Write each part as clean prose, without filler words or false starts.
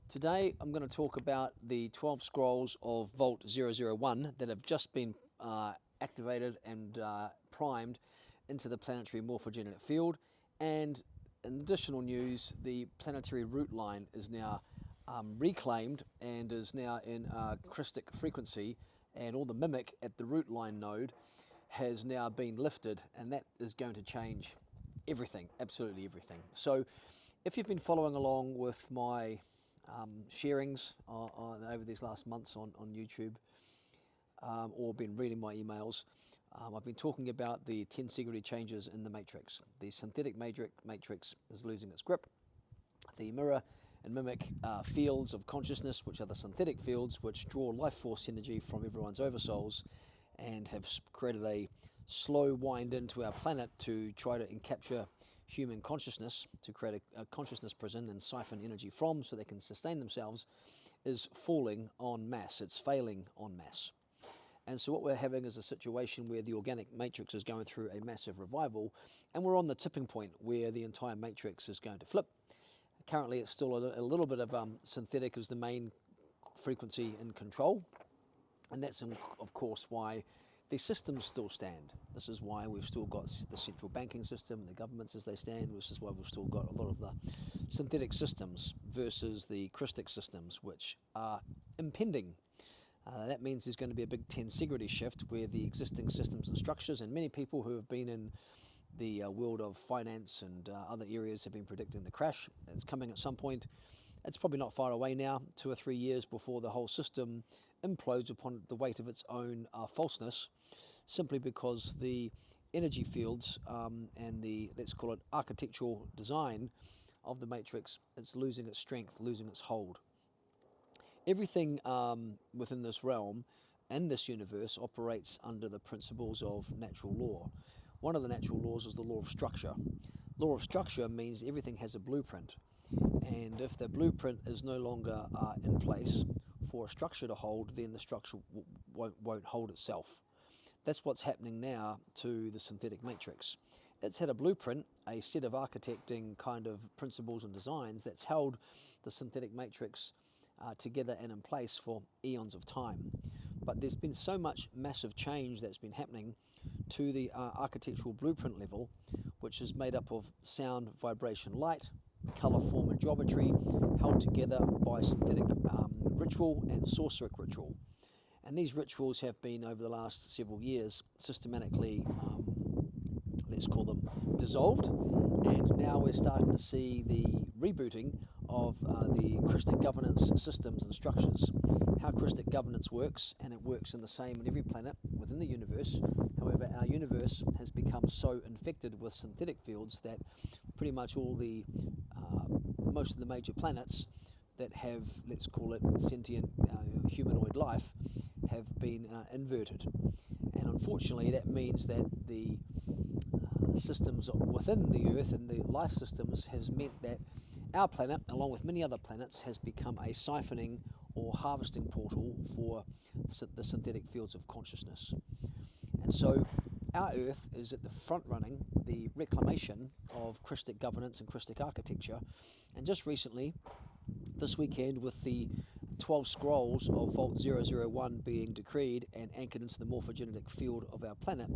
Today I'm going to talk about the 12 scrolls of Vault 001 that have just been activated and primed into the planetary morphogenetic field. And in additional news, the Planetary Root Line is now reclaimed and is now in Krystic frequency, and all the mimic at the root line node has now been lifted, and that is going to change everything, absolutely everything. So if you've been following along with my sharings over these last months on YouTube, or been reading my emails, I've been talking about the tensegrity changes in the matrix. The synthetic matrix is losing its grip. The mirror and mimic fields of consciousness, which are the synthetic fields which draw life force energy from everyone's oversouls and have created a slow wind into our planet to try to encapture human consciousness, to create a consciousness prison and siphon energy from so they can sustain themselves, is falling en masse. It's failing en masse. And so what we're having is a situation where the organic matrix is going through a massive revival, and we're on the tipping point where the entire matrix is going to flip. Currently it's still a little bit of synthetic as the main frequency in control, and that's of course why the systems still stand. This is why we've still got the central banking system, the governments as they stand. This is why we've still got a lot of the synthetic systems versus the cristic systems, which are impending. That means there's going to be a big tensegrity shift where the existing systems and structures, and many people who have been in the world of finance and other areas have been predicting the crash. It's coming at some point. It's probably not far away now, 2 or 3 years before the whole system implodes upon the weight of its own falseness, simply because the energy fields and the, let's call it, architectural design of the matrix, it's losing its strength, losing its hold. Everything within this realm and this universe operates under the principles of natural law. One of the natural laws is the law of structure. Law of structure means everything has a blueprint, and if the blueprint is no longer in place for a structure to hold, then the structure won't hold itself. That's what's happening now to the synthetic matrix. It's had a blueprint, a set of architecting kind of principles and designs that's held the synthetic matrix together and in place for eons of time. But there's been so much massive change that's been happening to the architectural blueprint level, which is made up of sound, vibration, light, colour, form and geometry, held together by synthetic ritual and sorceric ritual. And these rituals have been, over the last several years, systematically, let's call them, dissolved. And now we're starting to see the rebooting of the Krystic governance systems and structures. How Krystic governance works, and it works in the same in every planet within the universe. However, our universe has become so infected with synthetic fields that pretty much all the most of the major planets that have, let's call it, sentient humanoid life have been inverted. And unfortunately that means that the systems within the Earth and the life systems has meant that our planet, along with many other planets, has become a siphoning or harvesting portal for the synthetic fields of consciousness. And so our Earth is at the front running the reclamation of Krystic governance and Krystic architecture. And just recently, this weekend, with the 12 scrolls of Vault 001 being decreed and anchored into the morphogenetic field of our planet,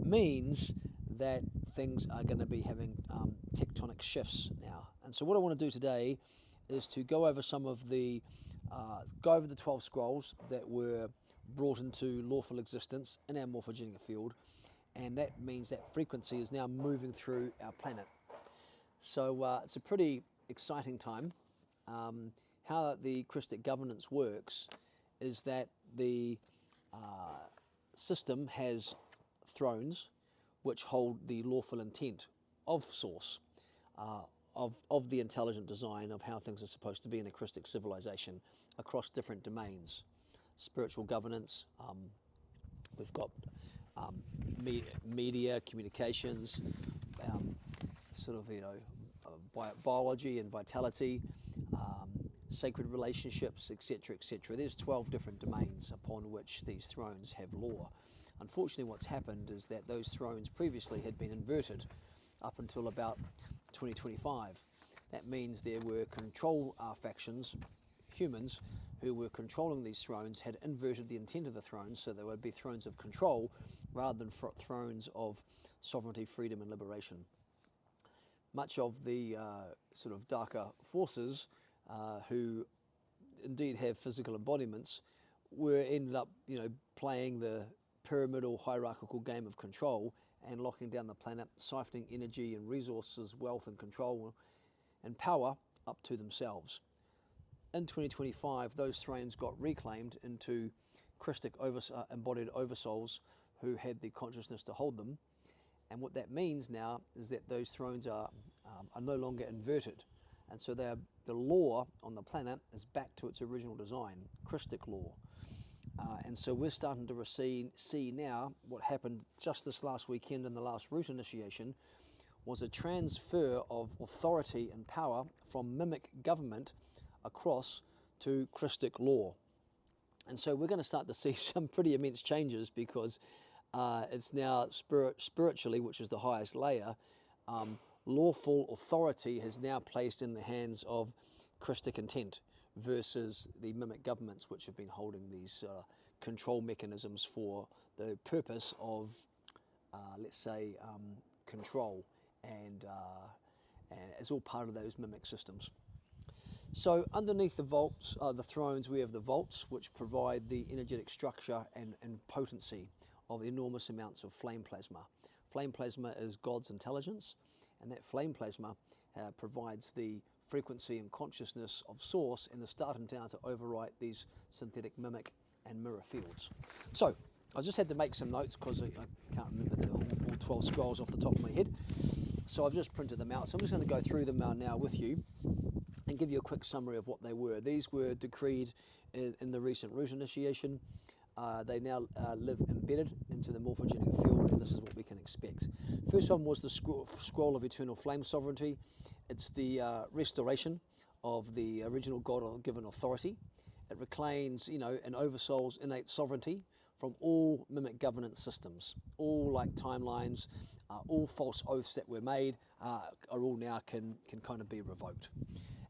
means that things are going to be having tectonic shifts now. And so what I want to do today is to go over some of the, the 12 scrolls that were brought into lawful existence in our morphogenetic field, and that means that frequency is now moving through our planet. So it's a pretty exciting time. How the Krystic governance works is that the system has thrones which hold the lawful intent of source, of the intelligent design of how things are supposed to be in a Krystic civilization across different domains. Spiritual governance, we've got media, communications, sort of, biology and vitality, sacred relationships, etc., etc. There's 12 different domains upon which these thrones have law. Unfortunately, what's happened is that those thrones previously had been inverted up until about 2025. That means there were control factions humans who were controlling these thrones had inverted the intent of the thrones, so they would be thrones of control rather than thrones of sovereignty, freedom, and liberation. Much of the sort of darker forces who indeed have physical embodiments ended up, playing the pyramidal hierarchical game of control and locking down the planet, siphoning energy and resources, wealth and control and power up to themselves. In 2025, those thrones got reclaimed into Krystic embodied oversouls who had the consciousness to hold them. And what that means now is that those thrones are no longer inverted. And so the law on the planet is back to its original design, Krystic law. And so we're starting to see now what happened just this last weekend in the last root initiation was a transfer of authority and power from mimic government across to Krystic law. And so we're going to start to see some pretty immense changes because it's now spiritually, which is the highest layer, lawful authority has now placed in the hands of Krystic intent versus the mimic governments which have been holding these control mechanisms for the purpose of, let's say, control and it's all part of those mimic systems. So underneath the vaults, the thrones, we have the vaults, which provide the energetic structure and potency of enormous amounts of flame plasma. Flame plasma is God's intelligence, and that flame plasma provides the frequency and consciousness of source and is starting now to overwrite these synthetic mimic and mirror fields. So I just had to make some notes because I can't remember all 12 scrolls off the top of my head. So I've just printed them out. So I'm just going to go through them now with you and give you a quick summary of what they were. These were decreed in the recent root initiation. They now live embedded into the morphogenetic field, and this is what we can expect. First one was the scroll of eternal flame sovereignty. It's the restoration of the original God-given authority. It reclaims, an Oversoul's innate sovereignty from all mimic governance systems. All like timelines, all false oaths that were made are all now can kind of be revoked.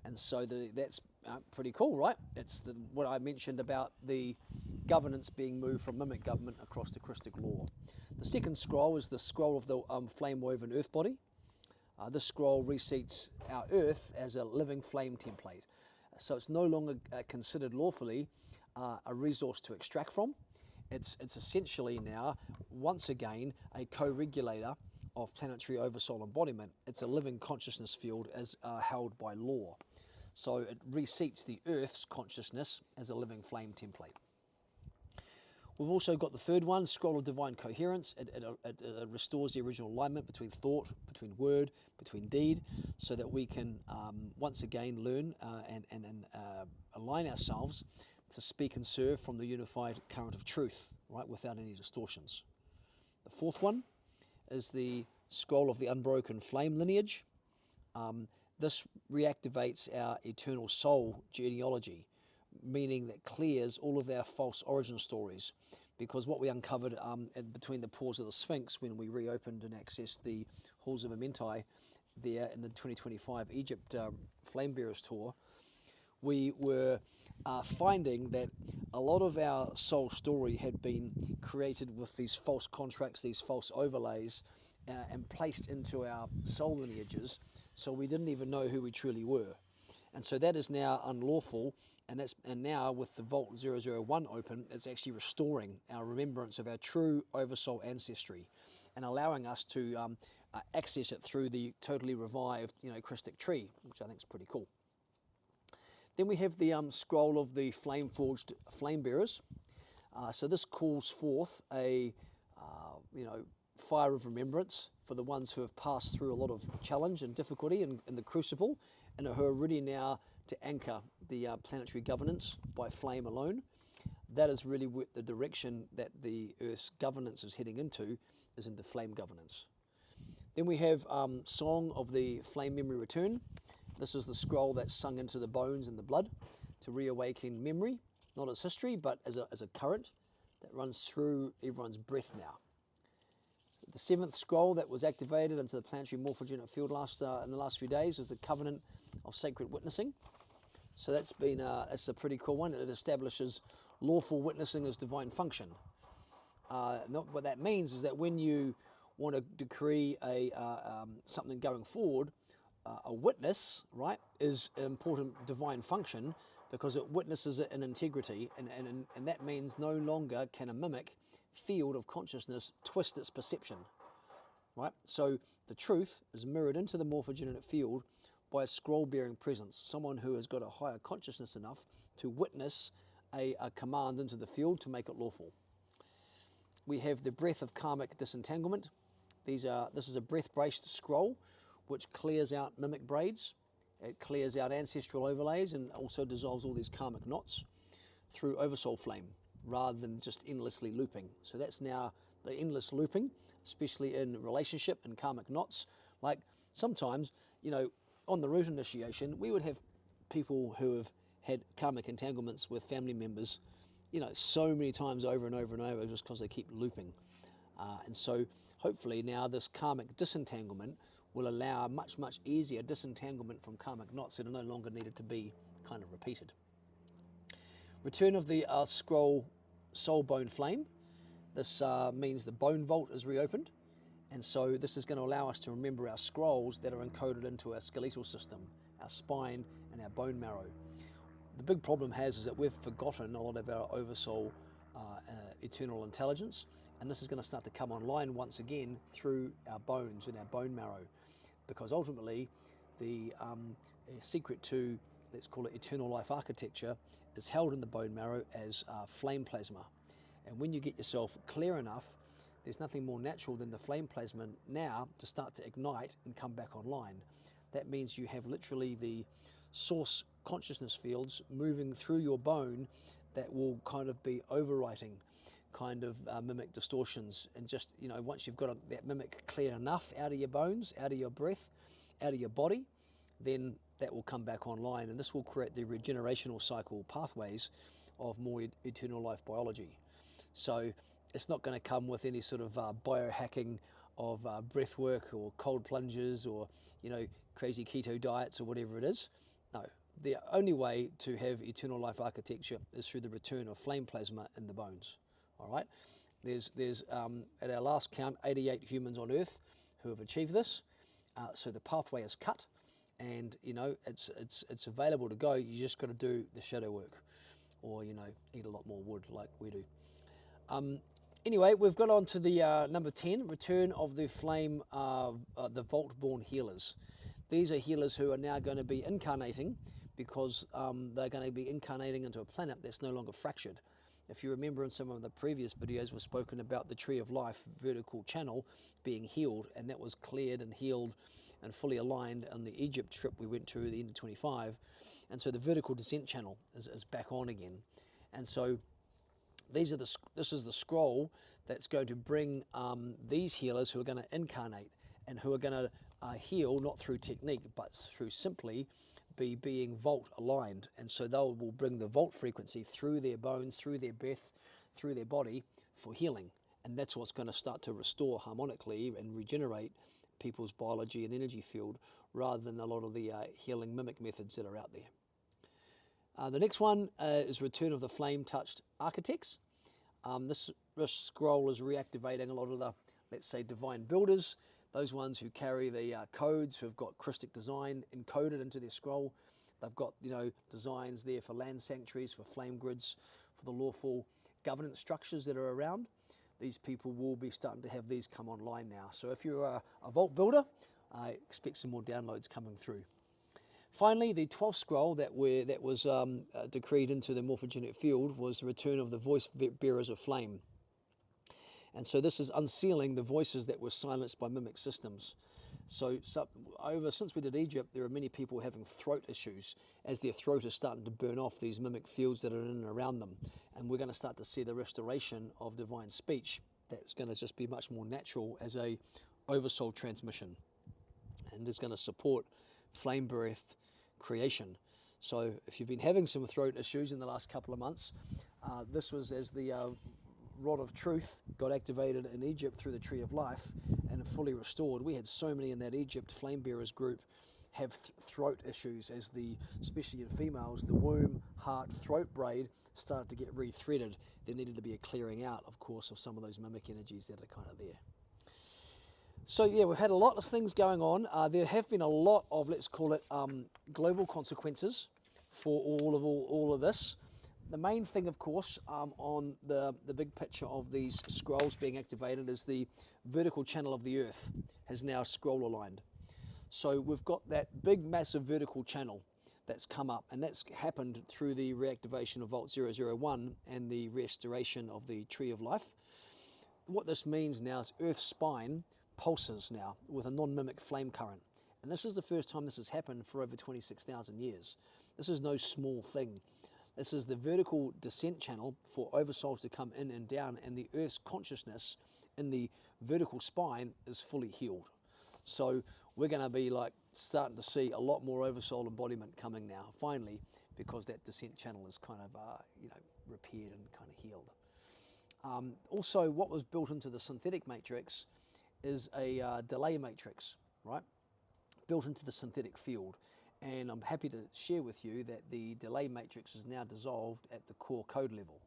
And so that's pretty cool, right? It's what I mentioned about the governance being moved from mimic government across to Krystic law. The second scroll is the scroll of the flame-woven earth body. This scroll resets our earth as a living flame template. So it's no longer considered lawfully a resource to extract from. It's essentially now, once again, a co-regulator of planetary oversoul embodiment. It's a living consciousness field as held by law. So it resets the Earth's consciousness as a living flame template. We've also got the third one, Scroll of Divine Coherence. It restores the original alignment between thought, between word, between deed, so that we can once again learn and align ourselves to speak and serve from the unified current of truth, right, without any distortions. The fourth one is the Scroll of the Unbroken Flame lineage. This reactivates our eternal soul genealogy, meaning that clears all of our false origin stories, because what we uncovered between the pores of the Sphinx when we reopened and accessed the halls of Amenti there in the 2025 Egypt Flame Bearers Tour, we were finding that a lot of our soul story had been created with these false contracts, these false overlays, and placed into our soul lineages, so we didn't even know who we truly were. And so that is now unlawful, and now with the Vault 001 open, it's actually restoring our remembrance of our true Oversoul ancestry and allowing us to access it through the totally revived, Krystic tree, which I think is pretty cool. Then we have the scroll of the flame-forged flame bearers. So this calls forth a, fire of remembrance for the ones who have passed through a lot of challenge and difficulty in the crucible, and who are ready now to anchor the planetary governance by flame alone. That is really the direction that the Earth's governance is heading into flame governance. Then we have Song of the Flame Memory Return. This is the scroll that's sung into the bones and the blood to reawaken memory, not as history, but as a current that runs through everyone's breath now. The seventh scroll that was activated into the planetary morphogenetic field in the last few days is the Covenant of Sacred Witnessing. So that's a pretty cool one. It establishes lawful witnessing as divine function. What that means is that when you want to decree something going forward, a witness, right, is an important divine function because it witnesses it in integrity, and that means no longer can a mimic field of consciousness twist its perception, right? So the truth is mirrored into the morphogenetic field by a scroll-bearing presence, someone who has got a higher consciousness enough to witness a command into the field to make it lawful. We have the breath of karmic disentanglement. This is a breath-based scroll which clears out mimic braids. It clears out ancestral overlays and also dissolves all these karmic knots through Oversoul flame rather than just endlessly looping. So that's now the endless looping, especially in relationship and karmic knots. Like sometimes, on the root initiation, we would have people who have had karmic entanglements with family members, so many times over and over and over just because they keep looping. And so hopefully now this karmic disentanglement will allow a much, much easier disentanglement from karmic knots that are no longer needed to be kind of repeated. Return of the scroll soul bone flame. This means the bone vault is reopened. And so this is going to allow us to remember our scrolls that are encoded into our skeletal system, our spine and our bone marrow. The big problem is that we've forgotten a lot of our oversoul eternal intelligence, and this is going to start to come online once again through our bones and our bone marrow, because ultimately the secret to, let's call it eternal life architecture, is held in the bone marrow as flame plasma. And when you get yourself clear enough, there's nothing more natural than the flame plasma now to start to ignite and come back online. That means you have literally the source consciousness fields moving through your bone that will kind of be overwriting kind of mimic distortions. And just, once you've got that mimic clear enough out of your bones, out of your breath, out of your body, then that will come back online. And this will create the regenerational cycle pathways of more eternal life biology. So it's not going to come with any sort of biohacking of breath work or cold plunges or, crazy keto diets or whatever it is. No, the only way to have eternal life architecture is through the return of flame plasma in the bones. All right, there's at our last count 88 humans on Earth who have achieved this. So the pathway is cut, and it's available to go. You just got to do the shadow work, or eat a lot more wood like we do. Anyway, we've got on to the number 10, return of the flame, the vault-born healers. These are healers who are now going to be incarnating because they're going to be incarnating into a planet that's no longer fractured. If you remember in some of the previous videos, we've spoken about the Tree of Life vertical channel being healed, and that was cleared and healed and fully aligned on the Egypt trip we went to at the end of 25. And so the vertical descent channel is back on again. And so this is the scroll that's going to bring these healers who are going to incarnate and who are going to heal not through technique but through simply being vault aligned. And so they will bring the vault frequency through their bones, through their breath, through their body for healing. And that's what's going to start to restore harmonically and regenerate people's biology and energy field rather than a lot of the healing mimic methods that are out there. The next one is return of the flame-touched architects. This scroll is reactivating a lot of the, let's say, divine builders, those ones who carry the codes, who have got Krystic design encoded into their scroll. They've got, designs there for land sanctuaries, for flame grids, for the lawful governance structures that are around. These people will be starting to have these come online now. So if you're a vault builder, I expect some more downloads coming through. Finally, the 12th scroll that was decreed into the morphogenetic field was the return of the voice bearers of flame. And so this is unsealing the voices that were silenced by mimic systems. So since we did Egypt, there are many people having throat issues as their throat is starting to burn off these mimic fields that are in and around them. And we're going to start to see the restoration of divine speech that's going to just be much more natural as a oversoul transmission. And is going to support flame breath creation. So if you've been having some throat issues in the last couple of months, this was as the rod of truth got activated in Egypt through the Tree of Life and fully restored. We had so many in that Egypt flame bearers group have throat issues, as especially in females, the womb, heart, throat braid started to get re-threaded. There needed to be a clearing out, of course, of some of those mimic energies that are kind of there. So yeah, we've had a lot of things going on. There have been a lot of, let's call it, global consequences for all of this. The main thing, of course, on the big picture of these scrolls being activated is the vertical channel of the Earth has now scroll aligned. So we've got that big, massive vertical channel that's come up, and that's happened through the reactivation of Vault 001 and the restoration of the Tree of Life. What this means now is Earth's spine pulses now with a non-mimic flame current. And this is the first time this has happened for over 26,000 years. This is no small thing. This is the vertical descent channel for oversouls to come in and down, and the Earth's consciousness in the vertical spine is fully healed. So we're going to be like starting to see a lot more oversoul embodiment coming now, finally, because that descent channel is kind of repaired and kind of healed. Also, what was built into the synthetic matrix is a delay matrix, right? Built into the synthetic field. And I'm happy to share with you that the delay matrix is now dissolved at the core code level,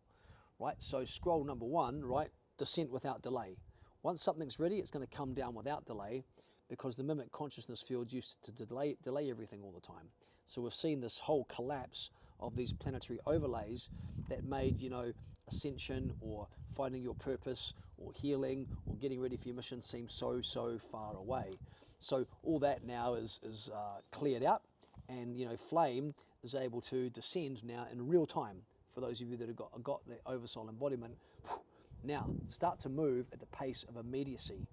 right? So scroll number 1, right? Descent without delay. Once something's ready, it's going to come down without delay, because the mimic consciousness field used to delay everything all the time. So we've seen this whole collapse of these planetary overlays that made, ascension or finding your purpose or healing or getting ready for your mission seem so far away. So all that now is cleared out, and flame is able to descend now in real time. For those of you that have got the oversoul embodiment, now start to move at the pace of immediacy.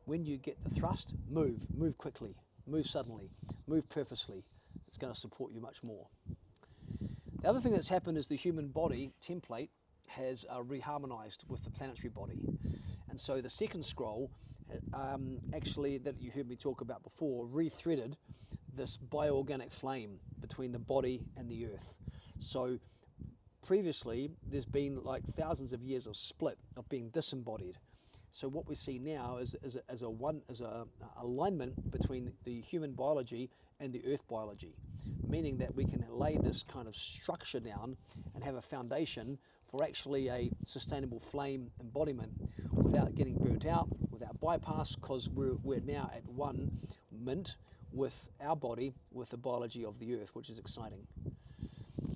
When you get the thrust, move quickly, move suddenly, move purposely. It's going to support you much more. The other thing that's happened is the human body template has reharmonized with the planetary body. And so the second scroll, actually, that you heard me talk about before, re-threaded this bioorganic flame between the body and the earth. So previously, there's been like thousands of years of split, of being disembodied. So what we see now is a alignment between the human biology and the earth biology, meaning that we can lay this kind of structure down and have a foundation for actually a sustainable flame embodiment without getting burnt out, without bypass, because we're now at one mint with our body, with the biology of the earth, which is exciting.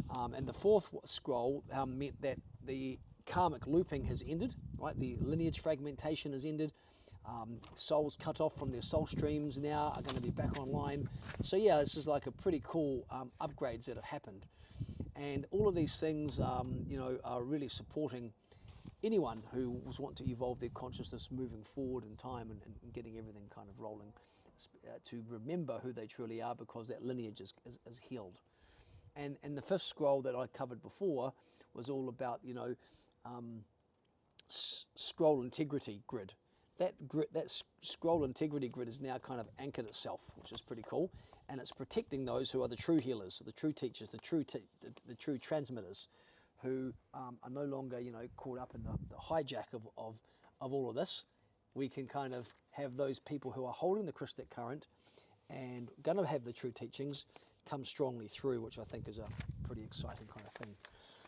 And the fourth scroll meant that the karmic looping has ended, right? The lineage fragmentation has ended. Souls cut off from their soul streams now are going to be back online. So yeah, this is like a pretty cool upgrades that have happened. And all of these things, are really supporting anyone who was wanting to evolve their consciousness moving forward in time and getting everything kind of rolling, to remember who they truly are, because that lineage is healed. And the fifth scroll that I covered before was all about, scroll integrity grid. That scroll integrity grid is now kind of anchored itself, which is pretty cool, and it's protecting those who are the true healers, the true teachers, the true transmitters, who are no longer caught up in the hijack of all of this. We can kind of have those people who are holding the Krystic current and going to have the true teachings come strongly through, which I think is a pretty exciting kind of thing.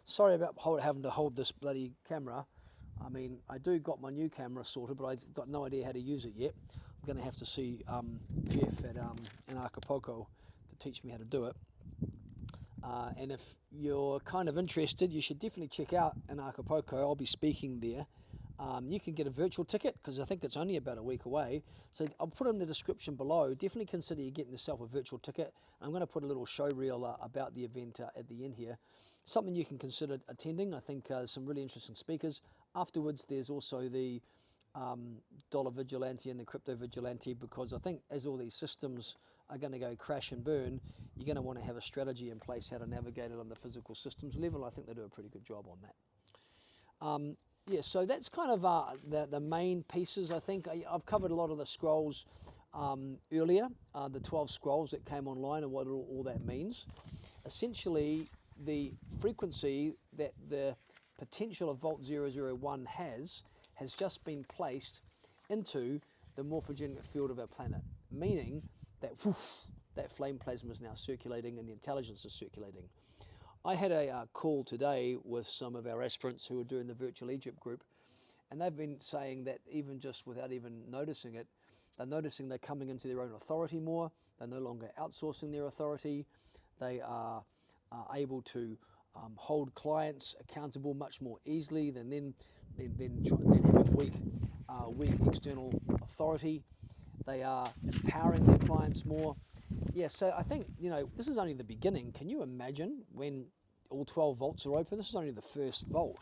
Sorry about having to hold this bloody camera. I mean, I do got my new camera sorted, but I've got no idea how to use it yet. I'm going to have to see Jeff in Acapulco to teach me how to do it. And if you're kind of interested, you should definitely check out in Acapulco. I'll be speaking there. You can get a virtual ticket, because I think it's only about a week away. So I'll put it in the description below. Definitely consider getting yourself a virtual ticket. I'm going to put a little show reel about the event at the end here. Something you can consider attending. I think some really interesting speakers. Afterwards, there's also the dollar vigilante and the crypto vigilante, because I think as all these systems are going to go crash and burn, you're going to want to have a strategy in place how to navigate it on the physical systems level. I think they do a pretty good job on that. Yeah, so that's kind of the main pieces. I think I've covered a lot of the scrolls earlier, the 12 scrolls that came online and what all that means. Essentially, the frequency that the potential of Vault 001 has just been placed into the morphogenetic field of our planet, meaning that that flame plasma is now circulating and the intelligence is circulating. I had a call today with some of our aspirants who are doing the Virtual Egypt group, and they've been saying that even just without even noticing it, they're noticing they're coming into their own authority more. They're no longer outsourcing their authority. They are able to hold clients accountable much more easily than having weak external authority. They are empowering their clients more. Yeah, so I think, this is only the beginning. Can you imagine when all 12 vaults are open? This is only the first vault.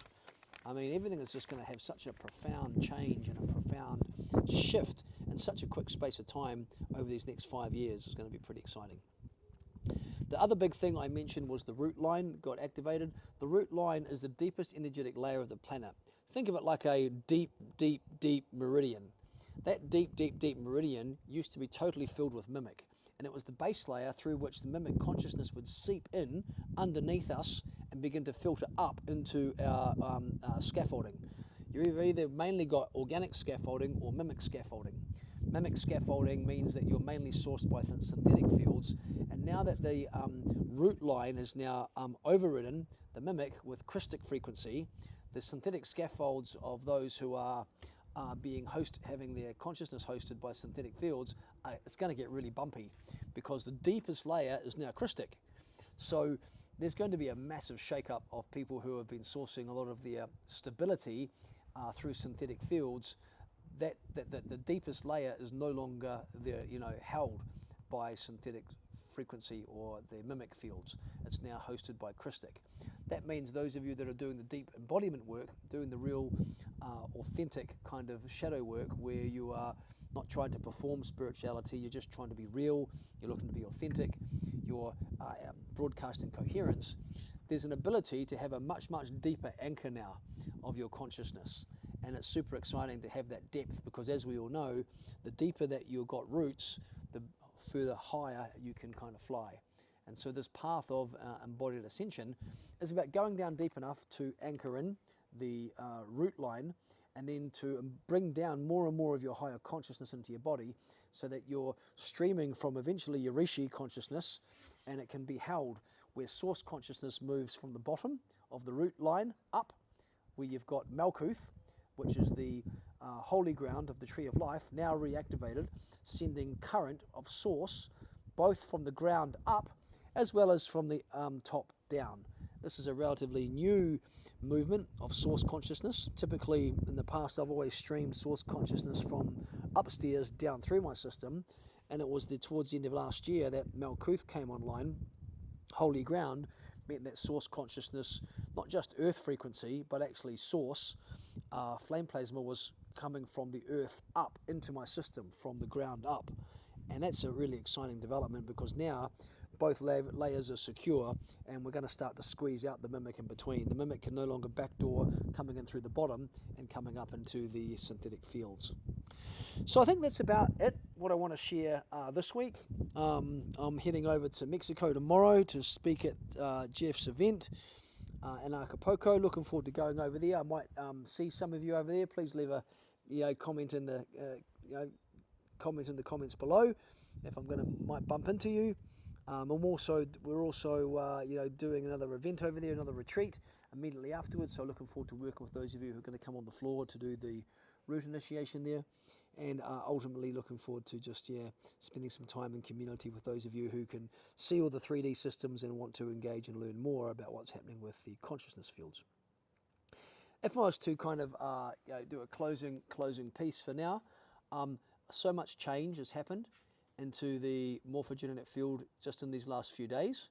I mean, everything is just going to have such a profound change and a profound shift in such a quick space of time over these next 5 years. It's going to be pretty exciting. The other big thing I mentioned was the root line got activated. The root line is the deepest energetic layer of the planet. Think of it like a deep, deep, deep meridian. That deep, deep, deep meridian used to be totally filled with mimic. And it was the base layer through which the mimic consciousness would seep in underneath us and begin to filter up into our scaffolding. You've either mainly got organic scaffolding or mimic scaffolding. Mimic scaffolding means that you're mainly sourced by synthetic fields, and now that the root line is now overridden the mimic with cristic frequency, the synthetic scaffolds of those who are having their consciousness hosted by synthetic fields, it's going to get really bumpy because the deepest layer is now cristic. So there's going to be a massive shake-up of people who have been sourcing a lot of their stability through synthetic fields. That the deepest layer is no longer held by synthetic frequency or the mimic fields. It's now hosted by cristic. That means those of you that are doing the deep embodiment work, doing the real authentic kind of shadow work where you are not trying to perform spirituality, you're just trying to be real, you're looking to be authentic, you're broadcasting coherence, there's an ability to have a much, much deeper anchor now of your consciousness. And it's super exciting to have that depth because, as we all know, the deeper that you've got roots, the further higher you can kind of fly. And so this path of embodied ascension is about going down deep enough to anchor in the root line and then to bring down more and more of your higher consciousness into your body so that you're streaming from eventually your rishi consciousness, and it can be held where source consciousness moves from the bottom of the root line up, where you've got Malkuth, which is the holy ground of the tree of life, now reactivated, sending current of source both from the ground up as well as from the top down. This is a relatively new movement of source consciousness. Typically in the past I've always streamed source consciousness from upstairs down through my system, and it was towards the end of last year that Malkuth came online. Holy ground meant that source consciousness, not just earth frequency but actually source, flame plasma was coming from the earth up into my system from the ground up. And that's a really exciting development because now both layers are secure and we're going to start to squeeze out the mimic in between. The mimic can no longer backdoor coming in through the bottom and coming up into the synthetic fields. So I think that's about it, what I want to share this week. I'm heading over to Mexico tomorrow to speak at Jeff's event in Acapulco. Looking forward to going over there. I might see some of you over there. Please leave a comment in the comments below if I'm might bump into you. We're also doing another event over there, another retreat immediately afterwards. So looking forward to working with those of you who are going to come on the floor to do the root initiation there, and ultimately looking forward to just spending some time in community with those of you who can see all the 3D systems and want to engage and learn more about what's happening with the consciousness fields. If I was to kind of do a closing piece for now, so much change has happened into the morphogenetic field just in these last few days.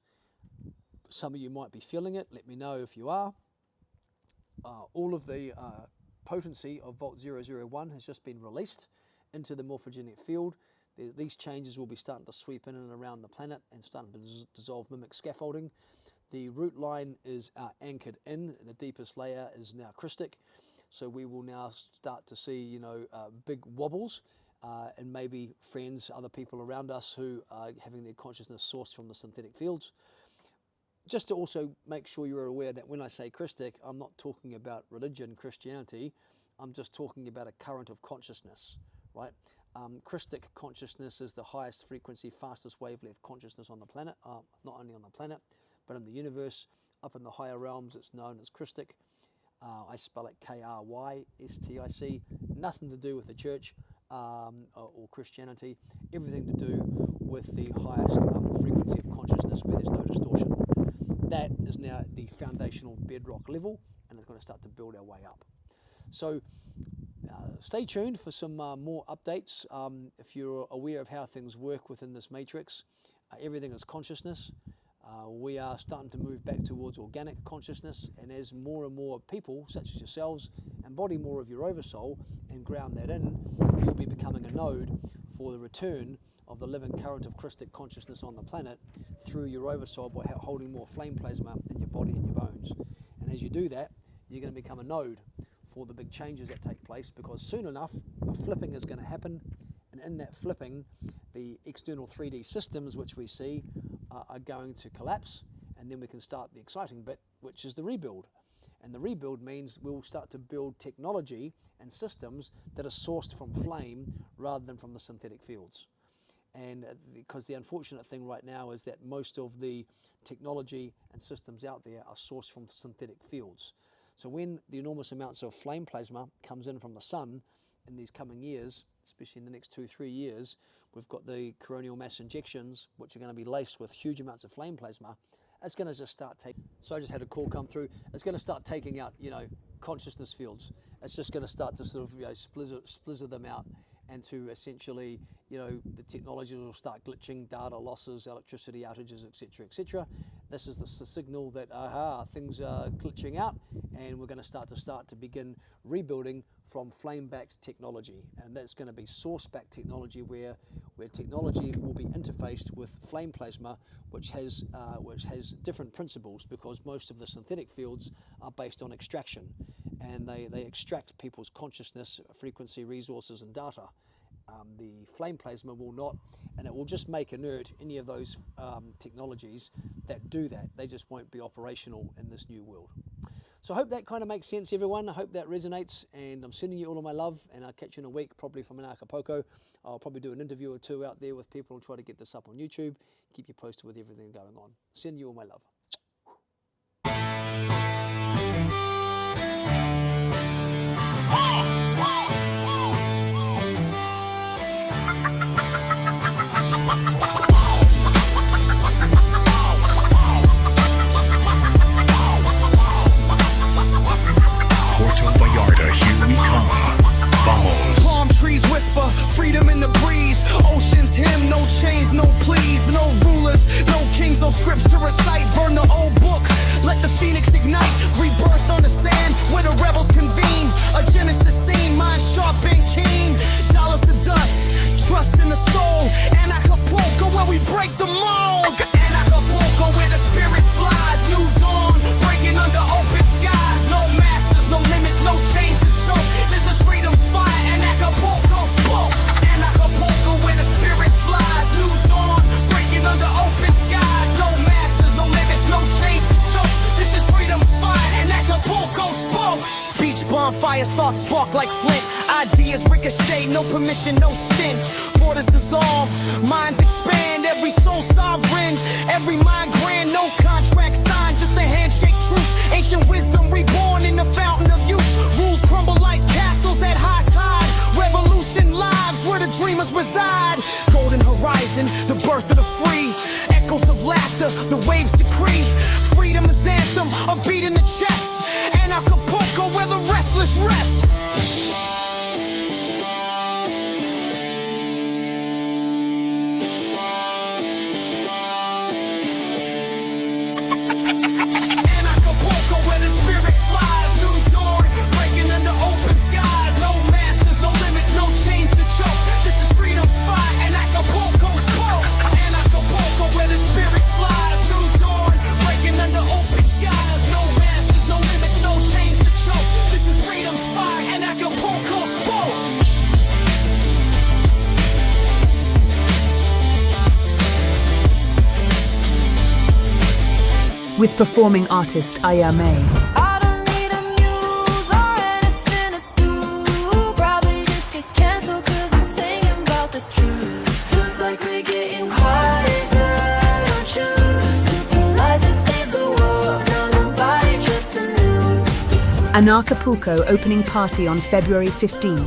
Some of you might be feeling it. Let me know if you are. All of the potency of Vault 001 has just been released into the morphogenic field. These changes will be starting to sweep in and around the planet and starting to dissolve mimic scaffolding. The root line is anchored in. The deepest layer is now cristic. So we will now start to see, big wobbles and maybe friends, other people around us who are having their consciousness sourced from the synthetic fields. Just to also make sure you're aware that when I say cristic, I'm not talking about religion, Christianity. I'm just talking about a current of consciousness, right? Krystic consciousness is the highest frequency, fastest wavelength consciousness on the planet, not only on the planet, but in the universe. Up in the higher realms, it's known as Krystic. I spell it Krystic, nothing to do with the church or Christianity, everything to do with the highest frequency of consciousness where there's no distortion. That is now the foundational bedrock level, and it's going to start to build our way up. So stay tuned for some more updates. If you're aware of how things work within this matrix, everything is consciousness. We are starting to move back towards organic consciousness, and as more and more people, such as yourselves, embody more of your oversoul and ground that in, you'll be becoming a node for the return of the living current of Krystic consciousness on the planet through your oversoul by holding more flame plasma in your body and your bones. And as you do that, you're going to become a node for the big changes that take place, because soon enough a flipping is going to happen, and in that flipping the external 3D systems which we see are going to collapse, and then we can start the exciting bit, which is the rebuild. And the rebuild means we'll start to build technology and systems that are sourced from flame rather than from the synthetic fields. And because the unfortunate thing right now is that most of the technology and systems out there are sourced from synthetic fields. So when the enormous amounts of flame plasma comes in from the sun in these coming years, especially in the next 2-3 years, we've got the coronal mass injections, which are going to be laced with huge amounts of flame plasma. It's going to just start taking, so I just had a call come through, it's going to start taking out, consciousness fields. It's just going to start to sort of, splitter them out, and to essentially, the technologies will start glitching, data losses, electricity outages, etc., etc. This is the signal that, things are glitching out, and we're going to start to begin rebuilding from flame-backed technology, and that's going to be source-backed technology, where technology will be interfaced with flame plasma, which has different principles, because most of the synthetic fields are based on extraction, and they extract people's consciousness, frequency, resources, and data. The flame plasma will not, and it will just make inert any of those technologies that do that. They just won't be operational in this new world. So I hope that kind of makes sense, everyone. I hope that resonates, and I'm sending you all of my love, and I'll catch you in a week, probably from an Acapulco. I'll probably do an interview or two out there with people and try to get this up on YouTube. Keep you posted with everything going on. Send you all my love. Palm trees whisper, freedom in the breeze. Ocean's hymn, no chains, no pleas, no rulers, no kings, no scripts to recite. Burn the old book, let the phoenix ignite. Rebirth on the sand, where the rebels convene. A Genesis scene, mind sharp and keen. Dollars to dust, trust in the soul. And Acapulco, where we break the mold. And Acapulco, where the spirit flies. New dawn, breaking under open skies. No masters, no limits, no chains to choke. This is freedom's fire, and Acapulco spoke. And Acapulco, where the spirit flies. New dawn, breaking under open skies. No masters, no limits, no chains to choke. This is freedom's fire, and Acapulco spoke. Beach bonfires start spark like flint. Ideas ricochet, no permission, no stint. Borders dissolve, minds expand. Every soul sovereign, every mind grand. No contract signed, just a handshake truth. Ancient wisdom reborn in the fountain of youth. Rules crumble like castles at high tide. Revolution lives where the dreamers reside. Golden horizon, the birth of the free. Echoes of laughter, the waves decree. Freedom is anthem, a beat in the chest. And Acapulco, where the restless rest. With performing artist Ayame. I don't need a muse or anything to do. Probably just get canceled 'cause I'm singing about Anarchapulco opening party on February 15th.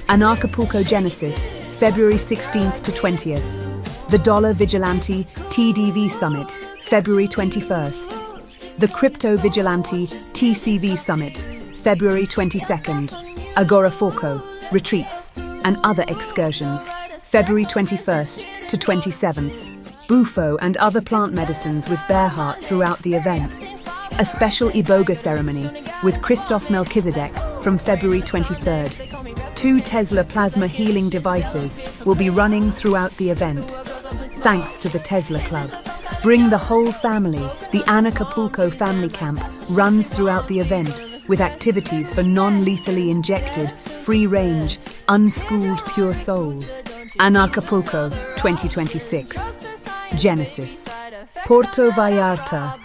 Anarchapulco Genesis, February 16th to 20th. The Dollar Vigilante TDV Summit, February 21st. The Crypto Vigilante TCV Summit, February 22nd. Agoraphobia, retreats, and other excursions, February 21st to 27th. Bufo and other plant medicines with Bearheart throughout the event. A special Iboga ceremony with Christoph Melchizedek from February 23rd. 2 Tesla plasma healing devices will be running throughout the event. Thanks to the Tesla Club. Bring the whole family. The Anarchapulco Family Camp runs throughout the event with activities for non-lethally injected, free-range, unschooled pure souls. Anarchapulco 2026. Genesis. Puerto Vallarta,